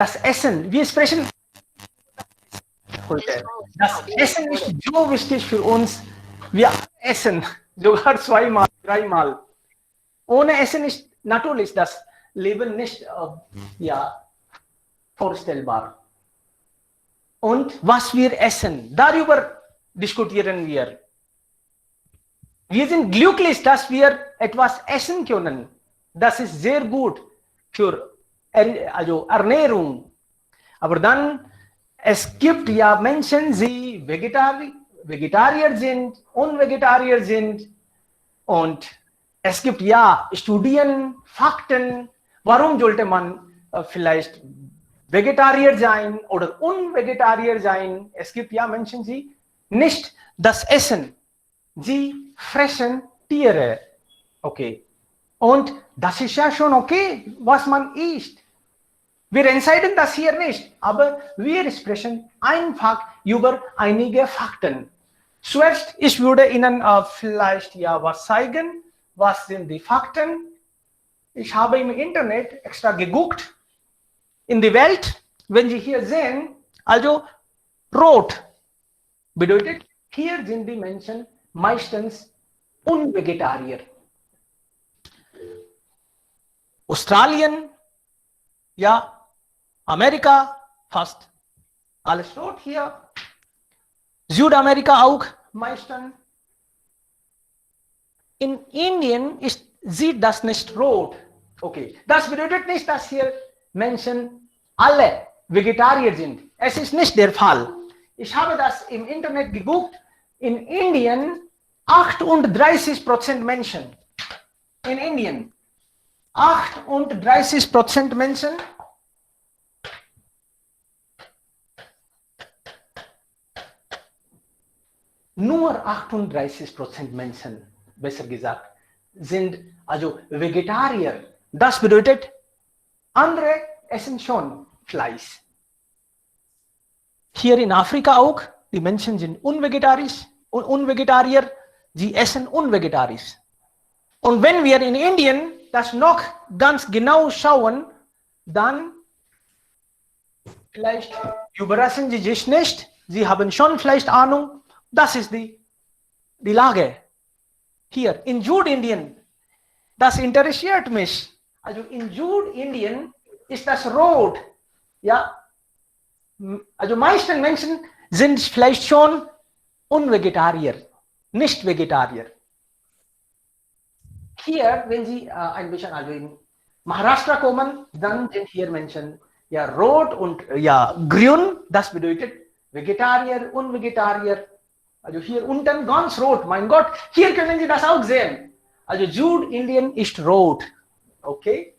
das Essen, wir sprechen heute. Das Essen ist so wichtig für uns. Wir essen sogar zweimal, dreimal. Ohne Essen ist natürlich das Leben nicht vorstellbar. Und was wir essen, darüber diskutieren wir. Wir sind glücklich, dass wir etwas essen können. Das ist sehr gut für Ernährung. Aber dann, es gibt ja Menschen, die Vegetarier sind, Unvegetarier sind. Und es gibt ja Studien, Fakten, warum sollte man vielleicht Vegetarier sein oder Unvegetarier sein. Es gibt ja Menschen, die nicht das essen. Sie fressen Tiere. Okay. Und das ist ja schon okay, was man isst. Wir entscheiden das hier nicht, aber wir sprechen einfach über einige Fakten. Zuerst, ich würde Ihnen vielleicht was zeigen. Was sind die Fakten? Ich habe im Internet extra geguckt. In der Welt, wenn Sie hier sehen, also rot bedeutet, hier sind die Menschen meistens Unvegetarier. Australien, ja, Amerika, fast alles rot hier. Südamerika auch meistens. In Indien sieht das nicht rot. Okay, das bedeutet nicht, dass hier Menschen alle Vegetarier sind. Es ist nicht der Fall. Ich habe das im Internet geguckt. In Indien 38% Menschen. In Indien 38% Menschen. Nur 38% Menschen, besser gesagt, sind also Vegetarier. Das bedeutet, andere essen schon Fleisch. Hier in Afrika auch, die Menschen sind Unvegetarier, sie essen unvegetarisch. Und wenn wir in Indien das noch ganz genau schauen, dann vielleicht überraschen Sie sich nicht, Sie haben schon vielleicht Ahnung, das ist die Lage. Hier in Südindien, das interessiert mich. Also in Südindien ist das rot. Ja, also meisten Menschen sind vielleicht schon Unvegetarier, nicht Vegetarier. Hier, wenn Sie ein bisschen also in Maharashtra kommen, dann sind hier Menschen ja rot und ja grün. Das bedeutet Vegetarier, Unvegetarier. Also hier unten ganz rot. Mein Gott, hier können Sie das auch sehen. Also Südindien ist rot. Okay.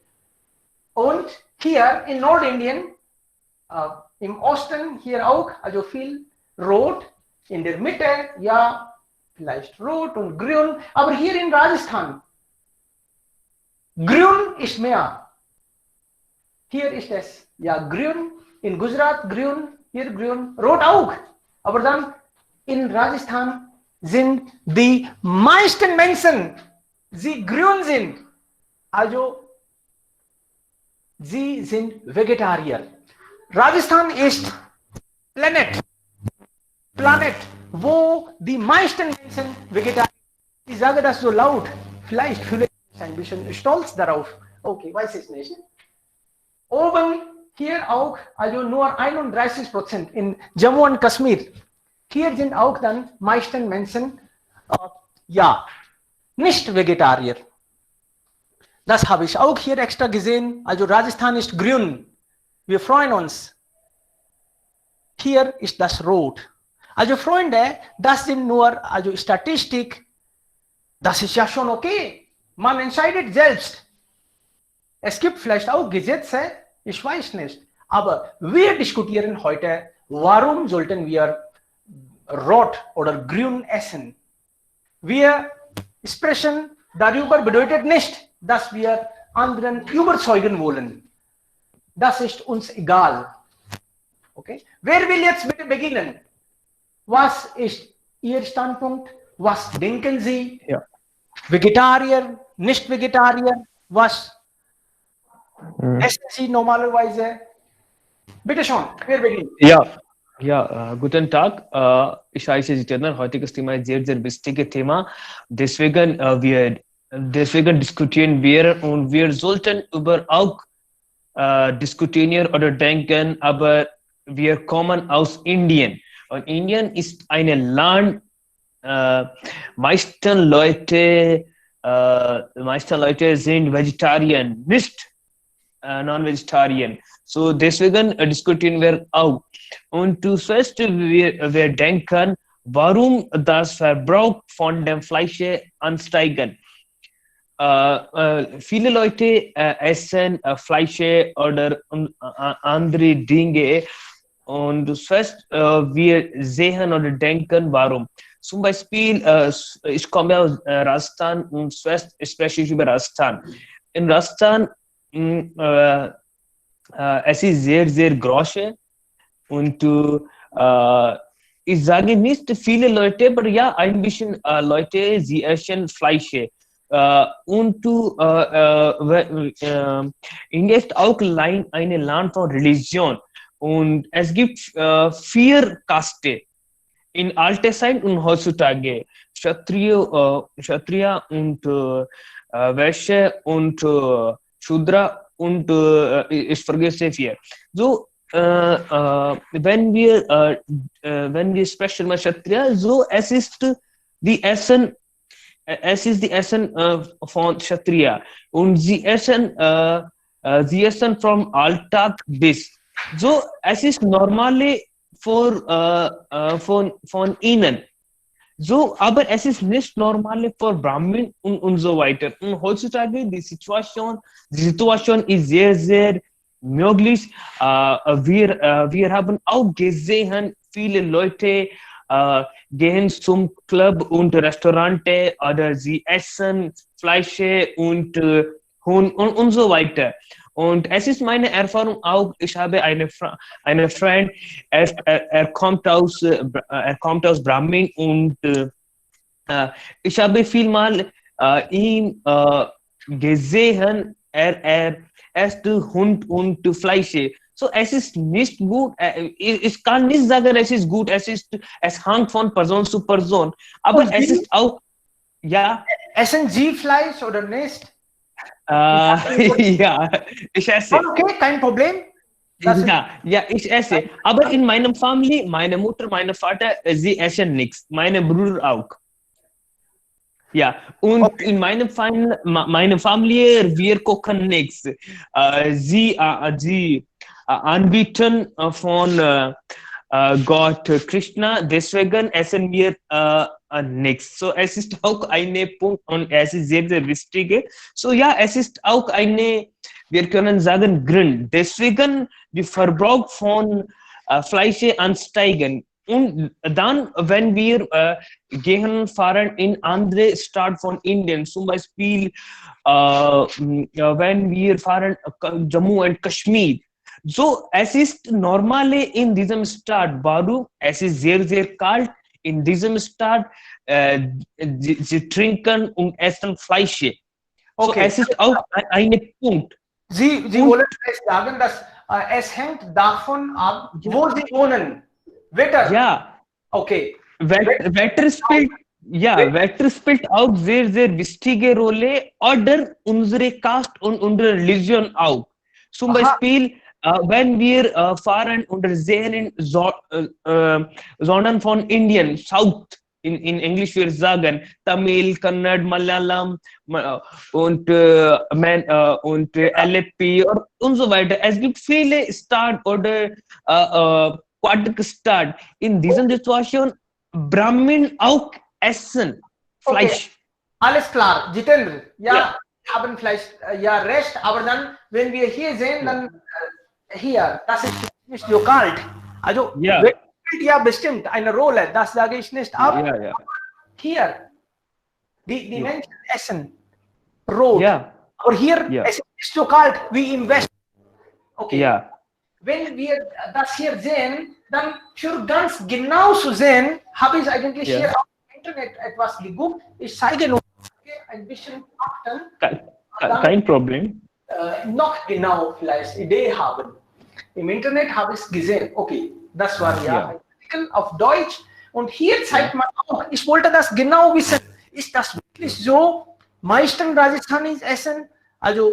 Und hier in Nordindien, im Osten hier auch, also viel rot. In der Mitte, ja, vielleicht rot und grün. Aber hier in Rajasthan, grün ist mehr. Hier ist es, ja, grün. In Gujarat grün, hier grün, rot auch. Aber dann in Rajasthan sind die meisten Menschen, die grün sind. Also, sie sind Vegetarier. Rajasthan ist Planet, wo die meisten Menschen Vegetarier sind. Ich sage das so laut. Vielleicht fühle ich mich ein bisschen stolz darauf. Okay, weiß ich nicht. Oben hier auch, also nur 31% in Jammu und Kashmir. Hier sind auch dann meisten Menschen, ja, nicht Vegetarier. Das habe ich auch hier extra gesehen. Also Rajasthan ist grün. Wir freuen uns. Hier ist das rot. Also Freunde, das sind nur also Statistik. Das ist ja schon okay. Man entscheidet selbst. Es gibt vielleicht auch Gesetze, ich weiß nicht. Aber wir diskutieren heute, warum sollten wir rot oder grün essen. Wir sprechen darüber, bedeutet nicht, dass wir anderen überzeugen wollen. Das ist uns egal. Okay? Wer will jetzt bitte beginnen? Was ist Ihr Standpunkt? Was denken Sie? Ja. Vegetarier, nicht Vegetarier? Was essen Sie normalerweise? Bitte schon, wir beginnen. Guten Tag. Ich heiße Jitendra. Heutiges Thema ist sehr, sehr wichtiges Thema. Deswegen diskutieren wir und wir sollten über auch diskutieren oder denken, aber wir kommen aus Indien. Und Indien ist ein Land, äh, meisten meisten Leute sind Vegetarier, nicht Non-Vegetarian. So deswegen diskutieren wir auch. Und zuerst wir denken, warum das Verbrauch von dem Fleisch ansteigen. Viele Leute essen Fleisch oder andere Dinge und zuerst wir sehen oder denken, warum. Zum Beispiel, ich komme aus Rajasthan und zuerst spreche ich über Rajasthan. In Rajasthan es ist sehr, sehr groß und ich sage nicht viele Leute, aber ja, ein bisschen Leute, sie essen Fleisch. Und India ist auch ein Land von Religion und es gibt 4 Kaste in alter Zeit und heutzutage. Kshatriya und Vaishya und Shudra und ich vergesse 4. So, wenn wir sprechen über Kshatriya, so es ist die Essen von Kshatriya und sie essen vom Alltag bis. So, es ist normal von ihnen. So, aber es ist nicht normal für Brahmin und so weiter. Und heutzutage die Situation ist sehr, sehr möglich. Wir haben auch gesehen, viele Leute gehen zum Club und Restaurante oder sie essen Fleisch und so weiter. Und es ist meine Erfahrung auch, ich habe eine Freund, er kommt aus Brahmin und ich habe vielmal ihn gesehen, er esst Hund und Fleisch. So, es ist nicht gut. Ich kann nicht sagen, es ist gut. Es hängt von Person zu Person. Aber Und es Sie, ist auch, ja, essen Sie Fleisch oder nicht? ja, ich esse. Okay, kein Problem. Das ist Ja, ich esse. Aber in meinem Familie, meine Mutter, mein Vater, sie essen nichts. Meine Bruder auch. Ja, und okay. in meine Familie, wir kochen nichts. Sie anbieten von Gott Krishna, deswegen essen wir nichts. So, es ist auch ein Punkt und es ist sehr, sehr wichtig. So, ja, es ist auch wir können sagen, Grund. Deswegen die Verbrauch von Fleisch ansteigen. Und dann, wenn wir gehen fahren in andere Stadt von Indien, zum Beispiel wenn wir fahren Jammu und Kashmir, so es ist normal in diesem Stadt, warum? Es ist sehr, sehr kalt in diesem Stadt, sie trinken und essen Fleisch. So Okay. es ist auch ein Punkt. Sie Und wollen vielleicht sagen, dass es hängt davon ab, wo Sie wohnen. Wetter. ja, Okay. Wetter spielt auch sehr, sehr wichtige Rolle oder unsere Caste und unsere Religion auch. Zum Aha. Beispiel, wenn wir fahren und sehen Sonnen von Indien, South, in Englisch wir sagen Tamil, Kannada, Malayalam und LFP und so weiter. Es gibt viele Staat oder Staat. In dieser Situation Brahmin auch essen Okay. Fleisch. Alles klar. Jitendra, Ja, ja, haben vielleicht ja recht, aber dann, wenn wir hier sehen, ja, dann hier, das ist nicht so kalt. Also, ja, Wetter spielt ja bestimmt eine Rolle, das sage ich nicht ab. ja, Hier, die ja, Menschen essen Brot, ja, aber hier ja, es ist nicht so kalt wie im Westen. Okay. ja, Wenn wir das hier sehen, dann für ganz genau zu sehen, habe ich eigentlich ja. hier auf dem Internet etwas geguckt. Ich zeige nur ein bisschen Fakten, dann Kein Problem. noch genau vielleicht Idee haben. im Internet habe ich gesehen, okay, das war ja Ja. ein Artikel auf Deutsch und hier zeigt man auch, ich wollte das genau wissen, ist das wirklich so, meisten Rajasthanis essen, also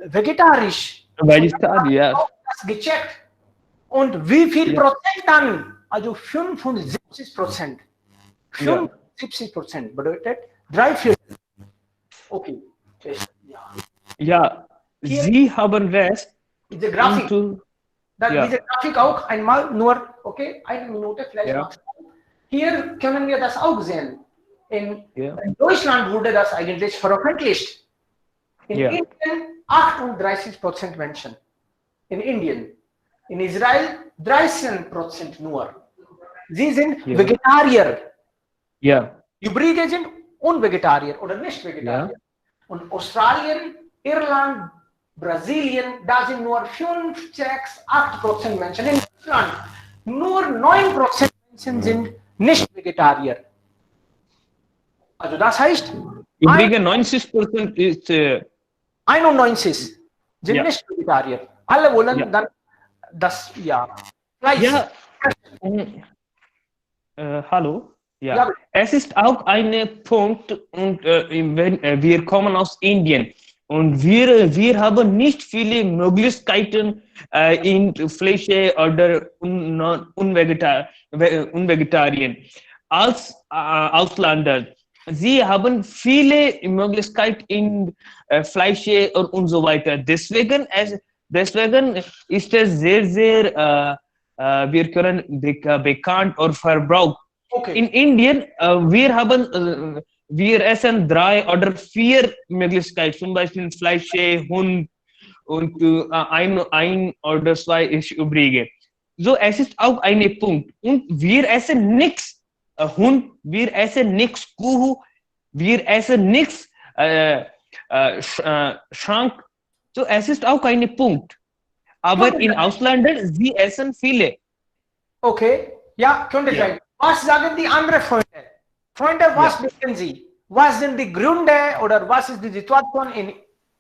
vegetarisch. Rajasthan, ja. Auch das gecheckt. Und wie viel Ja. Prozent dann? Also 75%. Ja. 75% bedeutet 3/4. Okay. Ja. Ja, Hier Sie haben recht. diese Grafik. Und, Dann ja. diese Grafik auch einmal nur, okay, eine Minute vielleicht Ja. machst du. Hier können wir das auch sehen. In Ja. Deutschland wurde das eigentlich veröffentlicht. In Ja. Indien 38% Menschen. In Indien. In Israel 13% nur. Sie sind Ja. Vegetarier. Ja. Übrige sind Unvegetarier oder nicht Vegetarier. Ja. Und Australien, Irland, Brasilien, da sind nur 5, 6, 8% Menschen. In Deutschland nur 9% Menschen sind nicht Vegetarier. Also das heißt, Übrigens 90% ist 91 sind Ja. nicht Vegetarier. Alle wollen Ja. dann das, ja, Fleisch. Ja. Hallo. Ja. Ja. Es ist auch ein Punkt, und wenn wir kommen aus Indien und wir haben nicht viele Möglichkeiten in Fleisch oder Unvegetarien als Ausländer. Sie haben viele Möglichkeiten in Fleisch und so weiter. Deswegen ist es sehr wir können bekannt oder verbraucht. Okay. In Indien, wir essen 3 oder 4 Möglichkeiten, zum Beispiel Fleisch, Hund und ein oder 2 ist übrige. So, es ist auch ein Punkt. Und wir essen nichts Hund, wir essen nichts Kuh, wir essen nichts Schrank. So, es ist auch ein Punkt. Aber in Ausländern, sie essen viele. Okay, ja, könnte Ja. sein. Was sagen die anderen Freunde? Freunde, was denken Sie? Was sind die Gründe oder was ist die Situation in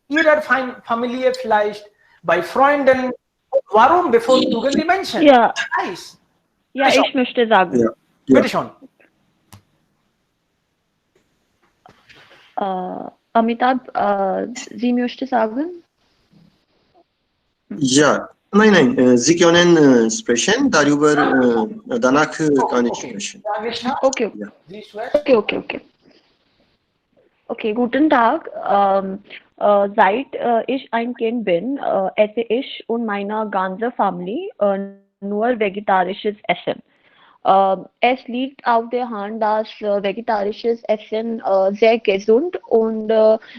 Ihrer Familie vielleicht, bei Freunden? Warum bevorzugen die Menschen? Ja, Eis. ja, Bitte ich schon. möchte sagen, Ja. Bitte schon. Amitabh, Sie möchte sagen? Ja, nein, Sie können sprechen, darüber danach kann ich sprechen. Ja, Vishnu, Okay, Ja. Sie zuerst. okay. Okay, guten Tag. Seit ich ein Kind bin, esse ich und meine ganze Familie nur vegetarisches Essen. Es liegt auf der Hand, dass vegetarisches Essen sehr gesund und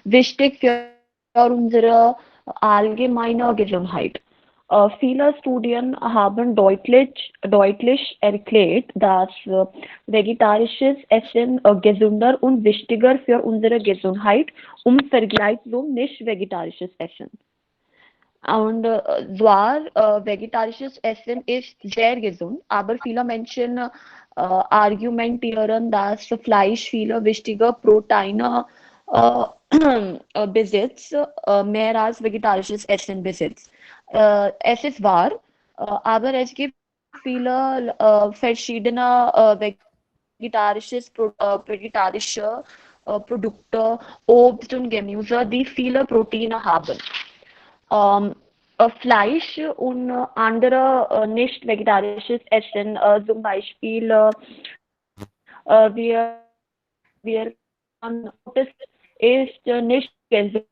wichtig für unsere allgemeine Gesundheit. Viele Studien haben deutlich erklärt, dass vegetarisches Essen gesünder und wichtiger für unsere Gesundheit im Vergleich zum nicht vegetarisches Essen. Und zwar, vegetarisches Essen ist sehr gesund, aber viele Menschen argumentieren, dass Fleisch viele wichtige Proteine besitzt, mehr als vegetarisches Essen besitzt. Es ist wahr, aber es gibt viele verschiedene vegetarische Produkte, Obst und Gemüse, die viele Proteine haben. Fleisch und andere nicht vegetarisches Essen, zum Beispiel wir das ist nicht gesund,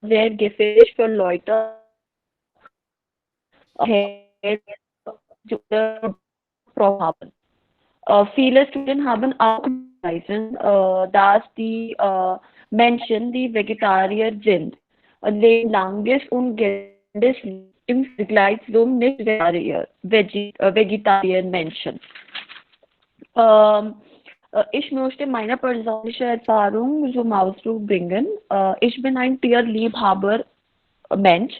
sehr gefährlich für Leute, haben. Viele Studien haben auch bewiesen, dass die Menschen, die Vegetarier sind, leben langes und gesundes Leben im Vergleich zum nicht-vegetarier Menschen. Ich möchte meine persönliche Erfahrung zum Ausdruck bringen. Ich bin ein Tierliebhaber Mensch.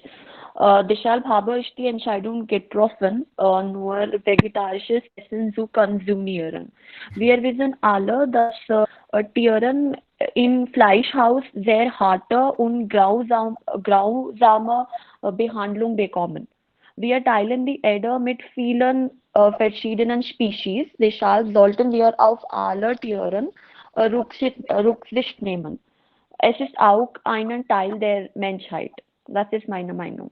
Deshalb habe ich die Entscheidung getroffen, nur vegetarisches Essen zu konsumieren. Wir wissen alle, dass Tiere im Fleischhaus sehr harte und grausame Behandlung bekommen. Wir teilen die Erde mit vielen verschiedenen Species. Deshalb sollten wir auf alle Tiere Rücksicht nehmen. Es ist auch ein Teil der Menschheit. Das ist meine Meinung.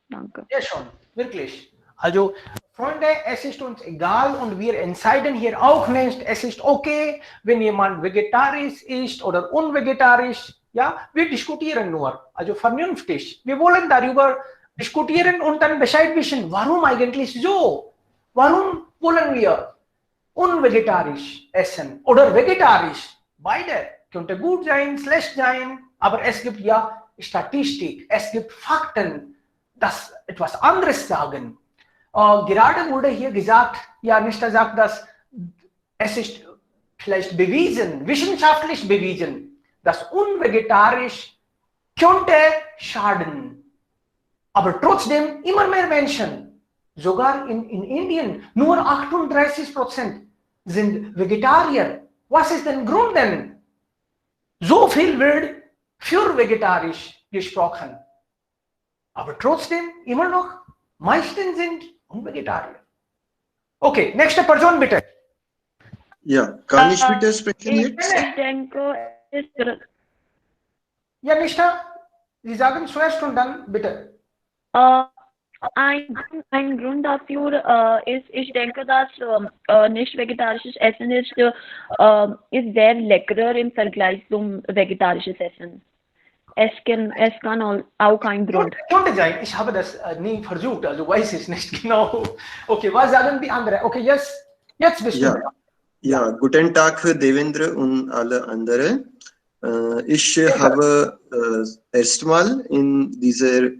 Danke. Ja, schon, wirklich. Also, Freunde, es ist uns egal und wir entscheiden hier auch nicht, es ist okay, wenn jemand vegetarisch ist oder unvegetarisch. Ja, wir diskutieren nur, also vernünftig. Wir wollen darüber diskutieren und dann Bescheid wissen, warum eigentlich so? Warum wollen wir unvegetarisch essen oder vegetarisch? Beide könnte gut sein, schlecht sein, aber es gibt ja Statistik, es gibt Fakten, das etwas anderes sagen. Gerade wurde hier gesagt, ja, Nishta sagt, dass es ist vielleicht bewiesen, wissenschaftlich bewiesen, dass unvegetarisch könnte schaden. Aber trotzdem immer mehr Menschen, sogar in Indien, nur 38% sind Vegetarier. Was ist der Grund denn? So viel wird für vegetarisch gesprochen. Aber trotzdem immer noch, meisten sind Unvegetarier. Okay, nächste Person bitte. Ja, kann ich bitte sprechen jetzt? Ich denke, Ja, Nishta, Sie sagen zuerst und dann bitte. ein Grund dafür ist, ich denke, dass nicht vegetarisches Essen ist sehr leckerer im Vergleich zum vegetarisches Essen. Es kann auch ein Grund. Könnte sein, ich habe das nie versucht, also weiß ich nicht genau. Okay, was sagen die anderen? Okay, jetzt bist du. Ja, guten Tag, Devendra und alle anderen. Ich habe erstmal in dieser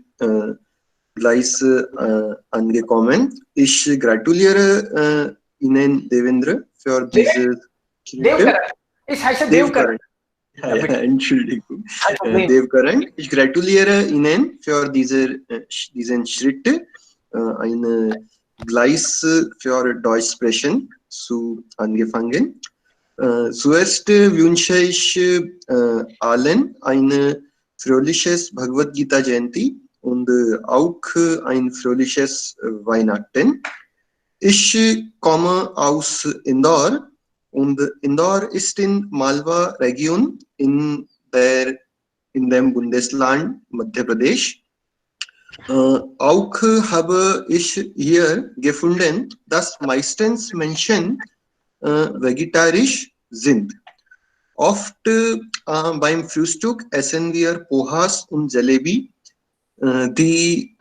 Gleis angekommen. Ich gratuliere Ihnen, Devendra, für diese Devkaran. Ich heiße Devkaran. Ja, Entschuldigung. Devkaran. Ich gratuliere Ihnen für diesen Schritt, eine Gleis für Deutsch sprechen zu angefangen. Zuerst wünsche ich allen ein fröhliches Bhagavad Gita Jayanti und auch ein fröhliches Weihnachten. Ich komme aus Indore und Indore ist in Malwa Region in dem Bundesland Madhya Pradesh. Auch habe ich hier gefunden, dass meistens Menschen vegetarisch sind. Oft beim Frühstück essen wir Pohas und Jalebi, die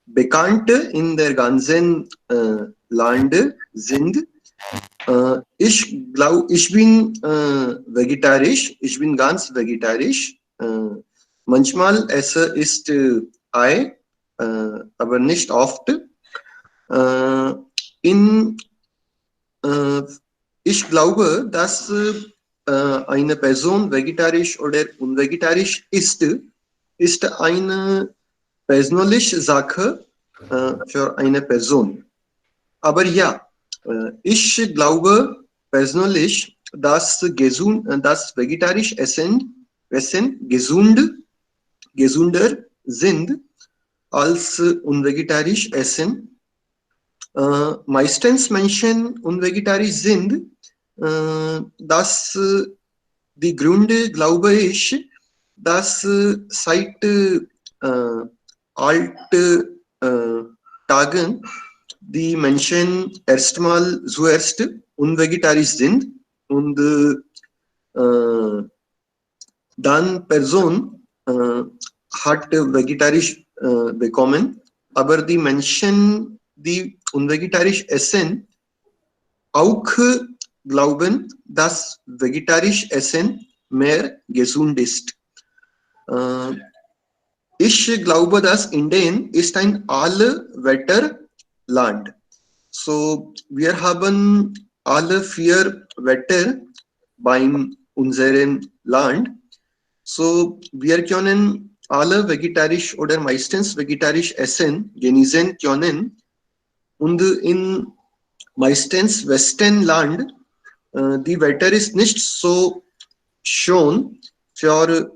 bekannt in der ganzen Land sind. Ich glaube, ich bin vegetarisch, ich bin ganz vegetarisch. Manchmal esse ich Ei, aber nicht oft. Ich glaube, dass eine Person vegetarisch oder unvegetarisch ist eine persönliche Sache für eine Person. Aber ja, ich glaube persönlich, dass vegetarisch Essen gesunder sind als unvegetarisch Essen. Meistens Menschen unvegetarisch sind, dass die Gründe, glaube ich, dass seit alten Tagen die Menschen zuerst unvegetarisch sind und dann Person hat vegetarisch bekommen, aber die Menschen, die unvegetarisch essen, auch glauben, dass vegetarisch Essen mehr gesund ist. Ich glaube, dass Indien ist ein Allwetterland. So, wir haben alle 4 Wetter bei unserem Land. So, wir können alle vegetarisch oder meistens vegetarisch essen, genießen können. Und in meistens Western Land, die Wetter ist nicht so schön für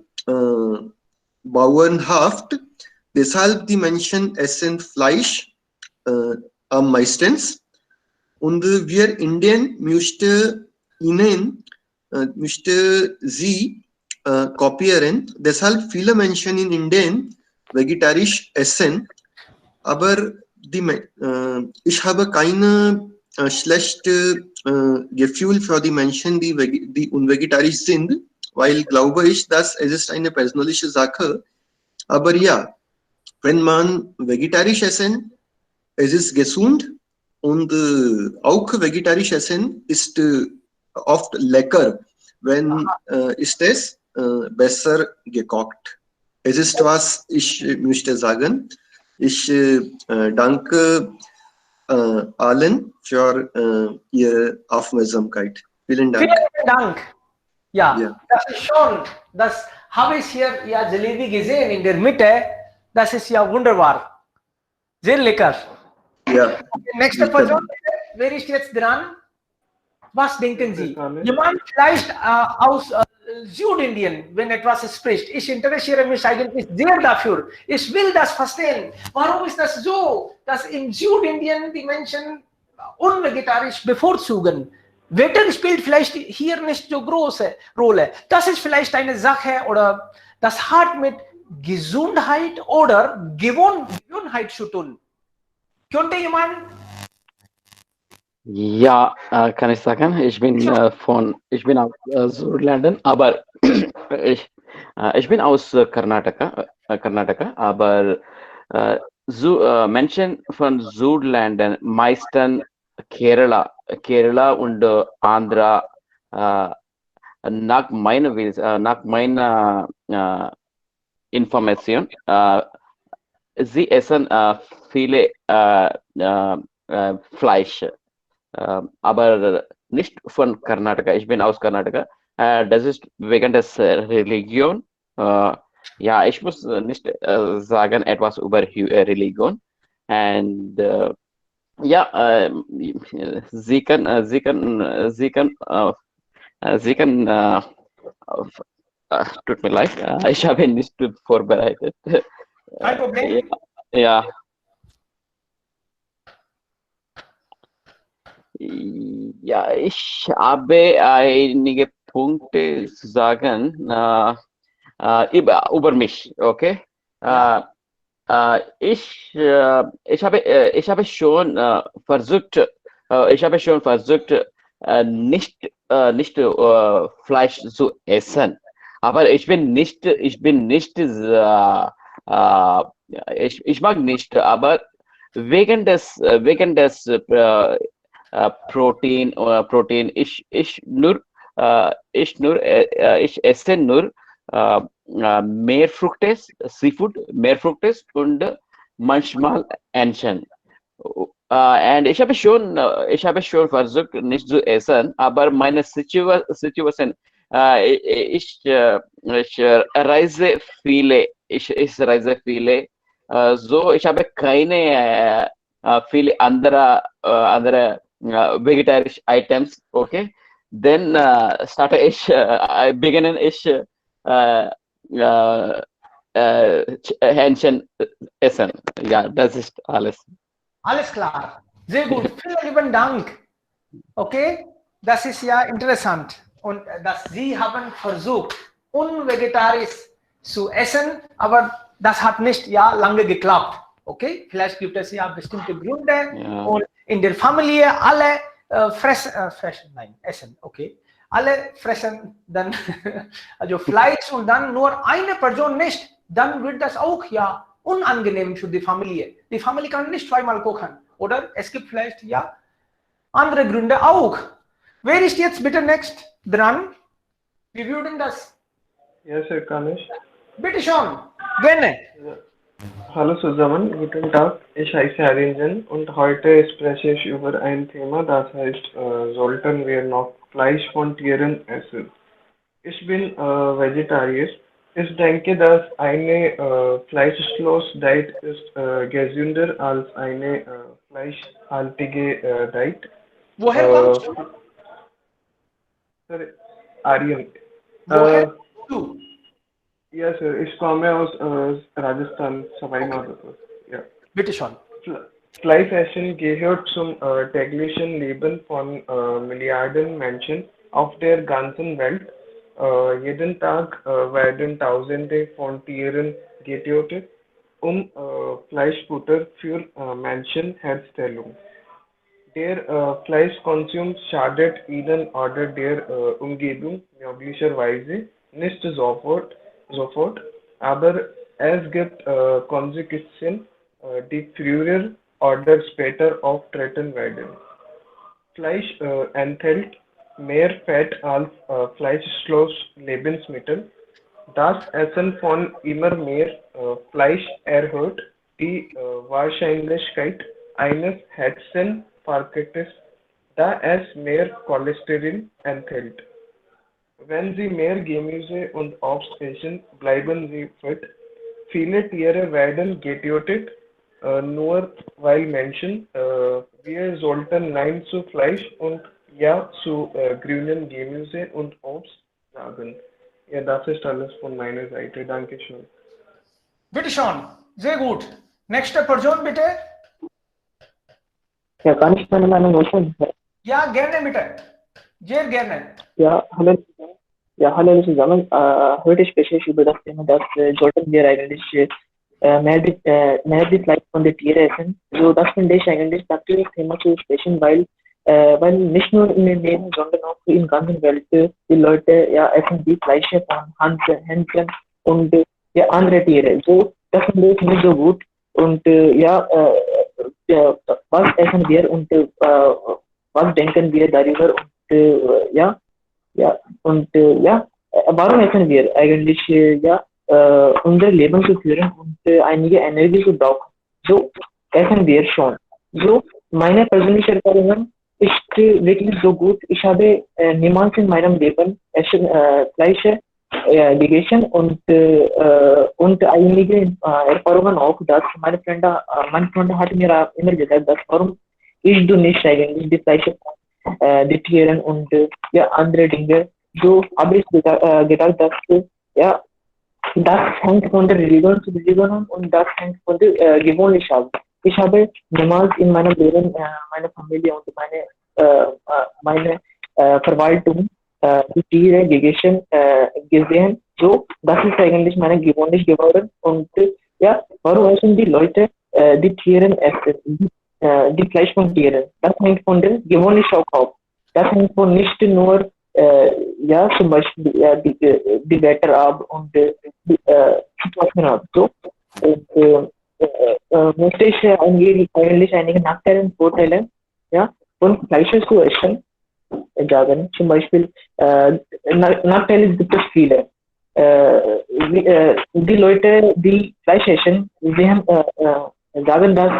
bauernhaft. Deshalb die Menschen essen Fleisch am meistens. Und wir Indien müsste sie kopieren. Deshalb viele Menschen in Indien vegetarisch essen. Aber ich habe keine schlechte Gefühl für die Menschen, die unvegetarisch sind, weil glaube ich, dass es ist eine persönliche Sache. Aber ja, wenn man vegetarisch essen, es ist gesund und auch vegetarisch essen ist oft lecker, wenn ist es besser gekocht. Es ist, was ich möchte sagen. Ich danke allen für Ihre Aufmerksamkeit. Vielen Dank. Vielen Dank. Ja, Ja. das ist schon, das habe ich hier ja Jalebi gesehen in der Mitte. Das ist ja wunderbar. Sehr lecker. Ja. Nächste Person, wer ist jetzt dran? Was denken Sie? Jemand vielleicht aus Südindien, wenn etwas spricht. Ich interessiere mich eigentlich sehr dafür. Ich will das verstehen. Warum ist das so, dass in Südindien die Menschen unvegetarisch bevorzugen? Wetter spielt vielleicht hier nicht so große Rolle. Das ist vielleicht eine Sache oder das hat mit Gesundheit oder Gewohnheit zu tun. Könnte jemand? Ja, kann ich sagen, ich bin aus Südlanden, aber ich bin aus Karnataka, aber Menschen von Südlanden, meistens Kerala und Andhra, nach meiner Information, sie essen viele Fleisch. Aber nicht von Karnataka. Ich bin aus Karnataka. Das ist wegen des Religion. Ja, ich muss nicht sagen etwas über Religion. Und ja, sie kann, tut mir leid, ich habe nicht vorbereitet. Kein Problem. Ja. Ja, ich habe einige Punkte zu sagen über mich, okay? Ich habe schon versucht, nicht Fleisch zu essen, aber ich mag nicht, aber wegen des Protein, ich esse nur Meerfrüchte, Seafood, Meerfrüchte und manchmal Entchen. Und ich habe schon versucht, nicht zu essen, aber meine Situation, ich reise viele, so ich habe keine viele andere vegetarian items, okay? Then beginnen Hähnchen essen. Ja, das ist alles. Alles klar. Sehr gut. Vielen lieben Dank. Okay, das ist ja interessant. Und dass Sie haben versucht, unvegetarisch zu essen, aber das hat nicht lange geklappt. Okay, vielleicht gibt es ja bestimmte Gründe. Ja. Und in der Familie alle essen. Okay, alle fressen dann also Fleisch und dann nur eine Person nicht. Dann wird das auch ja unangenehm für die Familie. Die Familie kann nicht zweimal kochen. Oder es gibt vielleicht ja andere Gründe auch. Wer ist jetzt bitte next dran? Wir würden das. Ja, Sir, kann ich. Bitte schon. Gerne. Hallo zusammen, guten Tag. Ich heiße Arinjan und heute spreche ich über ein Thema, das heißt, sollten wir noch Fleisch von Tieren essen? Ich bin Vegetarier. Ich denke, dass eine fleischlose Diät ist gesünder als eine fleischhaltige Diät. Woher kommst du? Sorry, Aryan. Woher kommst du? Ja, Sir, ich komme aus Rajasthan, Savai Madhopur. Ja. Bitte schon. Fleischessen gehört zum täglichen Leben von Milliarden Menschen auf der ganzen Welt. Jeden Tag werden Tausende von Tieren getötet, um Fleischfutter für Menschenherstellung. Der Fleischkonsum schadet ihnen oder der Umgebung möglicherweise nicht sofort, aber es gibt Konsequenzen, die früher oder später auftreten werden. Fleisch enthält mehr Fett als fleischlose Lebensmittel. Das Essen von immer mehr Fleisch erhöht die Wahrscheinlichkeit eines Herzinfarktes, da es mehr Cholesterin enthält. Wenn Sie mehr Gemüse und Obst essen, bleiben Sie fit. Viele Tiere werden getötet, nur weil Menschen. Wir sollten Nein zu Fleisch und Ja zu grünen Gemüse und Obst sagen. Ja, das ist alles von meiner Seite. Dankeschön. Bitte schon. Sehr gut. Nächste Person bitte. Ja, kann ich meine Meinung äußern? Ja, gerne bitte. Sehr gerne. Ja, hallo. Ja, hallo zusammen. Heute spreche ich über das Thema, dass sollten wir eigentlich mehr die Fleisch von den Tieren essen. So, das finde ich eigentlich natürlich Thema zu sprechen, weil nicht nur in den Läden, sondern auch in der ganzen Welt die Leute ja essen die Fleische von Händen und ja, andere Tiere. So, das finde ich nicht so gut. Und was essen wir und was denken wir darüber und warum essen wir eigentlich unser Leben zu führen und einige Energie zu brauchen. So essen wir schon. So meine persönliche Erfahrungen ist wirklich so gut. Ich habe niemals in meinem Leben Fleisch gegessen und einige Erfahrungen auch, dass mein Freund hat mir immer gesagt, dass warum isst du nicht eigentlich die Fleisch die Tieren und andere Dinge. So habe ich gedacht, dass das hängt von der Religion zu Religion an und das hängt von der Gewohnheit ab. Ich habe niemals in meinem Leben meine Familie und meine Verwaltung die Tiere gegessen gesehen. So, das ist eigentlich meine Gewohnheit geworden. Und warum essen die Leute die Tiere essen? Die Fleisch von Tieren. Das hängt von der Gewohnheit ab. Das hängt von nicht nur zum Beispiel die Wetter ab und die Situation ab. So, möchte ich eigentlich einige Nachteile und Vorteile von Fleisch zu essen sagen. Zum Beispiel Nachteile gibt es viele. Die Leute, die Fleisch essen, sie haben, sagen, dass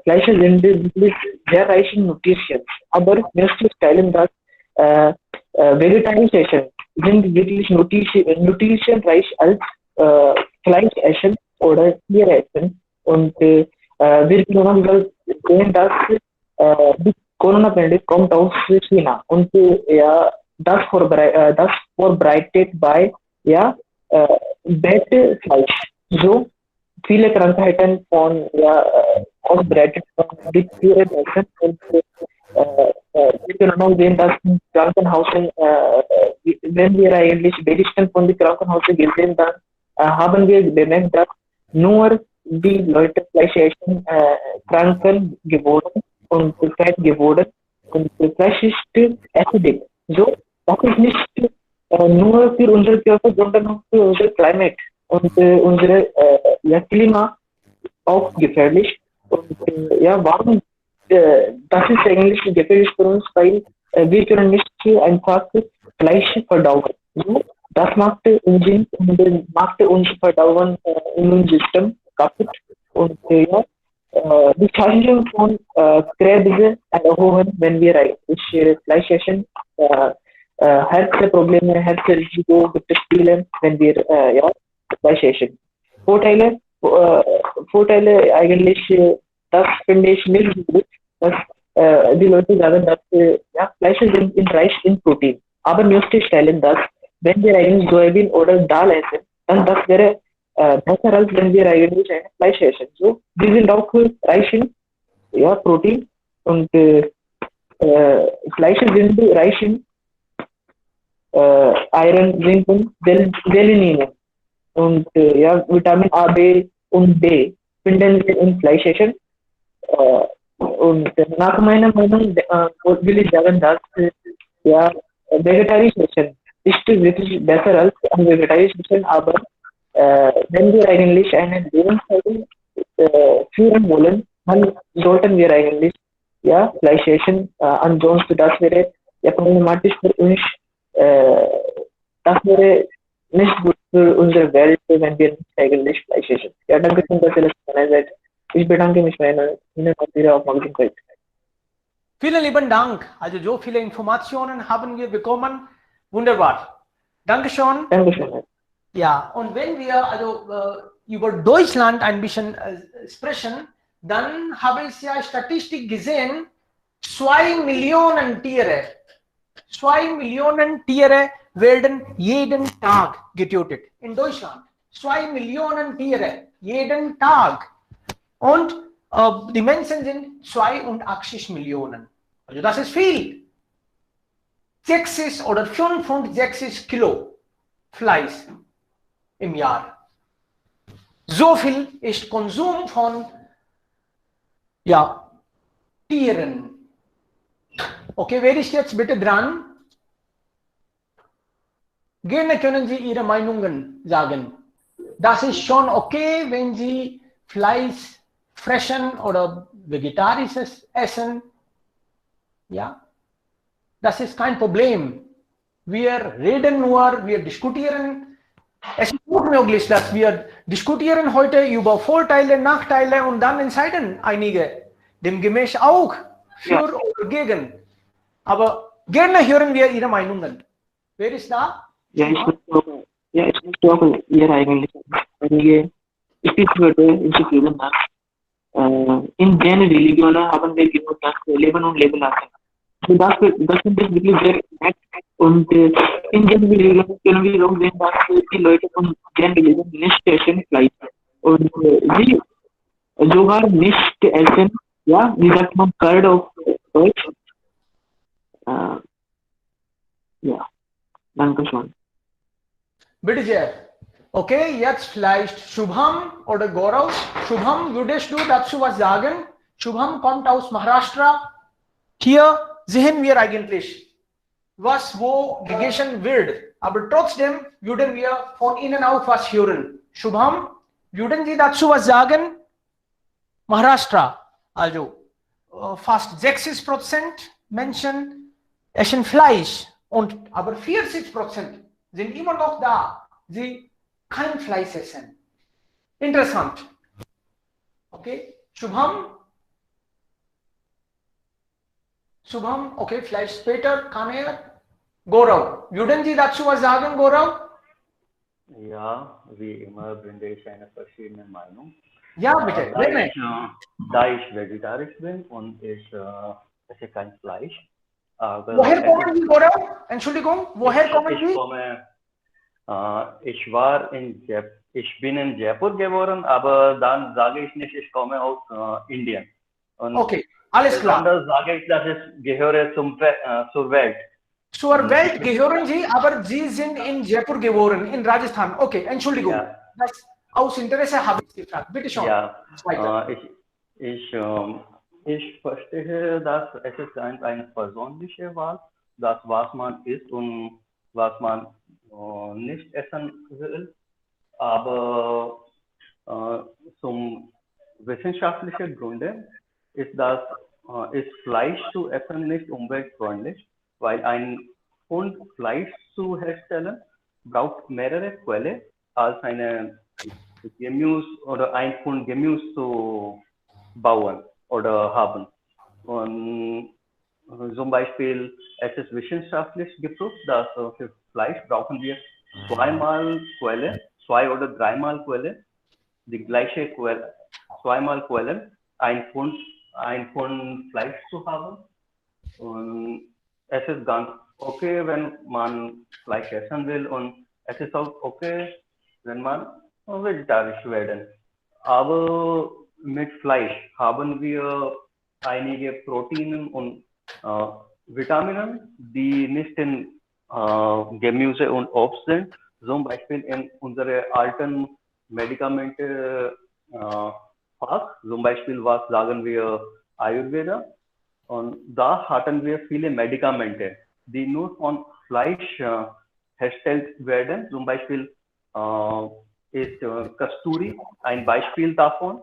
Fleische sind wirklich sehr reich in Nutrition. Aber möchte ich teilen, dass vegetarische Essen sind wirklich nutritionreich als Fleisch essen oder Tiere essen. Und wir können sehen, dass die Corona-Pandemie kommt aus China und das verbreitet bei Bad Fleisch. So viele Krankheiten ausbreitet von den Tieren essen und wir können auch sehen, dass im Krankenhausen, wenn wir eigentlich Berichten von den Krankenhäusern gesehen, dann haben wir bemerkt, dass nur die Leute Fleisch essen, kranken geworden und fett geworden und Fleisch ist acidic. So, das ist nicht nur für unsere Körper, sondern auch für unser Climate und unsere Klima auch gefährlich. Und warum? Das ist eigentlich gefährlich für uns, weil wir können nicht einfach Fleisch verdauen. So, das macht unser Verdauen Immunsystem kaputt. Und die Chancen von Krebs erhöhen, wenn wir eigentlich Fleisch essen. Herzprobleme, Herzrisiko gibt es viele, wenn wir Fleisch essen. Vorteile eigentlich, das finde ich nicht so gut, dass die Leute sagen, dass Fleisch sind reich in Protein. Aber möchte ich stellen, dass wenn wir eigentlich Soybean oder Dal essen, dann das wäre besser, als wenn wir eigentlich eine Fleisch essen. So, die sind auch reich in ja, Protein und Fleische sind reich in Iron, Zinc und Selenin. Und ja, Vitamin A, B und B finden wir in Fleischessen. Und nach meiner Meinung will ich sagen, dass ja, Vegetarisch-Essen ist wirklich besser als Vegetarisch-Essen, aber wenn wir eigentlich einen Lebensmittel führen wollen, dann sollten wir eigentlich ja, Fleisch essen. Ansonsten das wäre ja problematisch für uns. Das wäre nicht gut für unsere Welt, wenn wir nicht eigentlich Fleisch essen. Ja, danke schön, dass ihr das von meiner Seite. Ich bedanke mich bei Ihnen und Ihrer Aufmerksamkeit. Vielen lieben Dank. Also so viele Informationen haben wir bekommen. Wunderbar. Dankeschön. Dankeschön. Ja, und wenn wir also über Deutschland ein bisschen sprechen, dann habe ich ja Statistik gesehen, 2 Millionen Tiere. 2 Millionen Tiere werden jeden Tag getötet in Deutschland. 2 Millionen Tiere jeden Tag. Und die Menschen sind 82 Millionen. Also das ist viel. 60 oder 65 Kilo Fleisch im Jahr. So viel ist Konsum von ja, Tieren. Okay, wer ist jetzt bitte dran? Gerne können Sie Ihre Meinungen sagen. Das ist schon okay, wenn Sie Fleisch fressen oder vegetarisches essen. Ja, das ist kein Problem. Wir reden nur, wir diskutieren. Es ist gut möglich, dass wir diskutieren heute über Vorteile, Nachteile und dann entscheiden einige demgemäß auch für oder gegen. Aber gerne hören wir Ihre Meinungen. Wer ist da? Ja, ich möchte auch Ihre eigentlich einige Stichwörter hinzufügen. In den Religionen haben wir genug das Leben und Leben lassen. So das sind wirklich sehr nett. Und in den Religionen können wir auch sehen, dass die Leute von den Religionen nicht essen Fleisch. Und sie sogar nicht essen, ja, wie sagt man, Curd auf Deutsch. Ja, danke schön. Bitte sehr. Okay, jetzt vielleicht Shubham oder Gaurav. Shubham, würdest du dazu was sagen? Shubham kommt aus Maharashtra. Hier sehen wir eigentlich, was wo gegessen wird. Aber trotzdem würden wir von Ihnen auch was hören. Shubham, würden Sie dazu was sagen? Maharashtra, also fast 60% Menschen essen Fleisch, aber 40% sind immer noch da, sie kein Fleisch essen. Interessant. Okay, Shubham, okay, vielleicht später kann er. Gaurav, würden Sie dazu was sagen, Gaurav? Ja, wie immer bringe ich eine verschiedene Meinung. Ja, bitte. Da ich vegetarisch bin und ich esse kein Fleisch. Aber Woher kommen Sie, Gaurav? Entschuldigung, woher kommen Sie? Ich bin in Jaipur geboren, aber dann sage ich nicht, ich komme aus Indien. Und okay, alles klar. Anders sage ich, dass ich gehöre zur Welt. Zur Welt gehören Sie, aber Sie sind in Jaipur geboren, in Rajasthan. Okay, Entschuldigung. Ja. Das aus Interesse habe ich gefragt. Bitte schon. Ja, ich verstehe, dass es ist eine persönliche Wahl, das was man isst und was man nicht essen will. Aber zum wissenschaftlichen Gründe ist Fleisch zu essen nicht umweltfreundlich, weil ein Pfund Fleisch zu herstellen braucht mehrere Quellen als eine Gemüse oder ein Pfund Gemüse zu bauen oder haben. Und zum Beispiel, es ist wissenschaftlich geprüft, dass für Fleisch brauchen wir zweimal Quelle, 2 oder 3-mal Quelle, die gleiche Quelle, 2-mal Quellen, ein Pfund Fleisch zu haben. Und es ist ganz okay, wenn man Fleisch essen will, und es ist auch okay, wenn man vegetarisch werden. Aber mit Fleisch haben wir einige Proteine und Vitamine, die nicht in Gemüse und Obst sind. Zum Beispiel in unsere alten Medikamente Fach, zum Beispiel was sagen wir Ayurveda. Und da hatten wir viele Medikamente, die nur von Fleisch hergestellt werden. Zum Beispiel ist Kasturi ein Beispiel davon.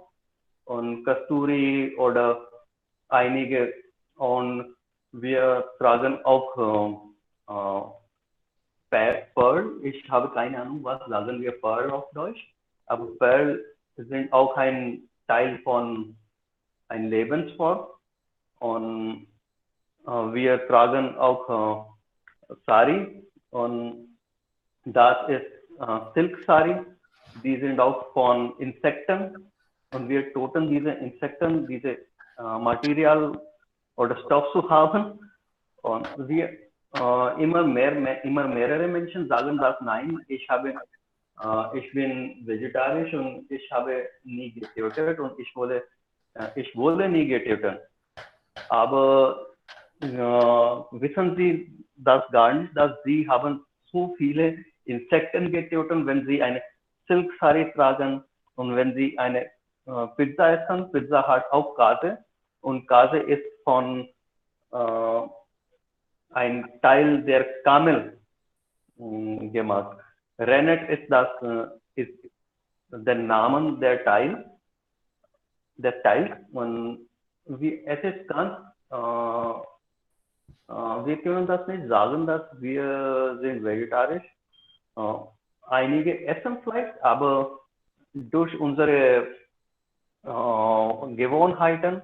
Und Kasturi oder einige, und wir tragen auch Pearl. Ich habe keine Ahnung, was sagen wir Pearl auf Deutsch. Aber Pearl sind auch ein Teil von einer Lebensform. Und wir tragen auch Sari. Und das ist Silk Sari. Die sind auch von Insekten. Und wir toten diese Insekten, diese Material oder Stoff zu haben. Und wir immer mehrere Menschen sagen das, nein, ich bin vegetarisch und ich habe nie getötet und ich wollte nie getöten. Aber wissen Sie das gar nicht, dass Sie haben so viele Insekten getötet, wenn Sie eine Silk Sari tragen und wenn Sie eine Pizza essen. Pizza hat auch Käse und Käse ist von ein Teil der Kamel gemacht. Rennet ist der Name der Teil. Und es ist ganz, wir können das nicht sagen, dass wir sind vegetarisch. Einige essen Fleisch, aber durch unsere Gewohnheiten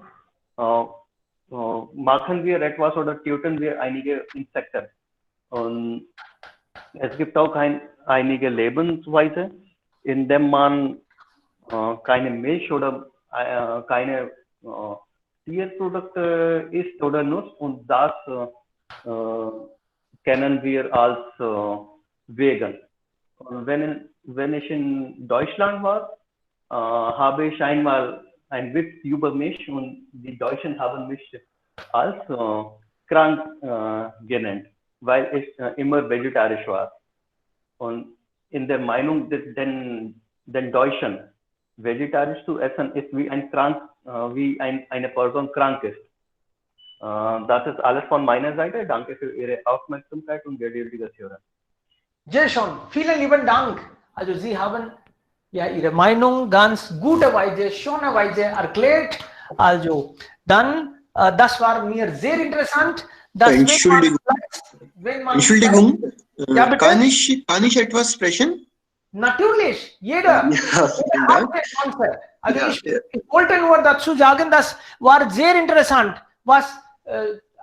machen wir etwas oder töten wir einige Insekten. Und es gibt auch einige Lebensweise, in dem man keine Milch oder keine Tierprodukte isst oder nutzt, und das kennen wir als vegan. Und wenn ich in Deutschland war, habe ich einmal ein Witz über mich und die Deutschen haben mich als krank genannt, weil ich immer vegetarisch war. Und in der Meinung den Deutschen, vegetarisch zu essen ist wie eine Person krank ist. Das ist alles von meiner Seite. Danke für Ihre Aufmerksamkeit und geduldiges Hören. Jason, vielen lieben Dank. Also Sie haben ja Ihre Meinung ganz gute Weise, schöne Weise erklärt. Also dann, das war mir sehr interessant. Dass Entschuldigung, Ja, bitte? kann ich etwas sprechen? Natürlich, jeder. Ja, vielen Dank. Also Ja, ich wollte nur dazu sagen, das war sehr interessant, was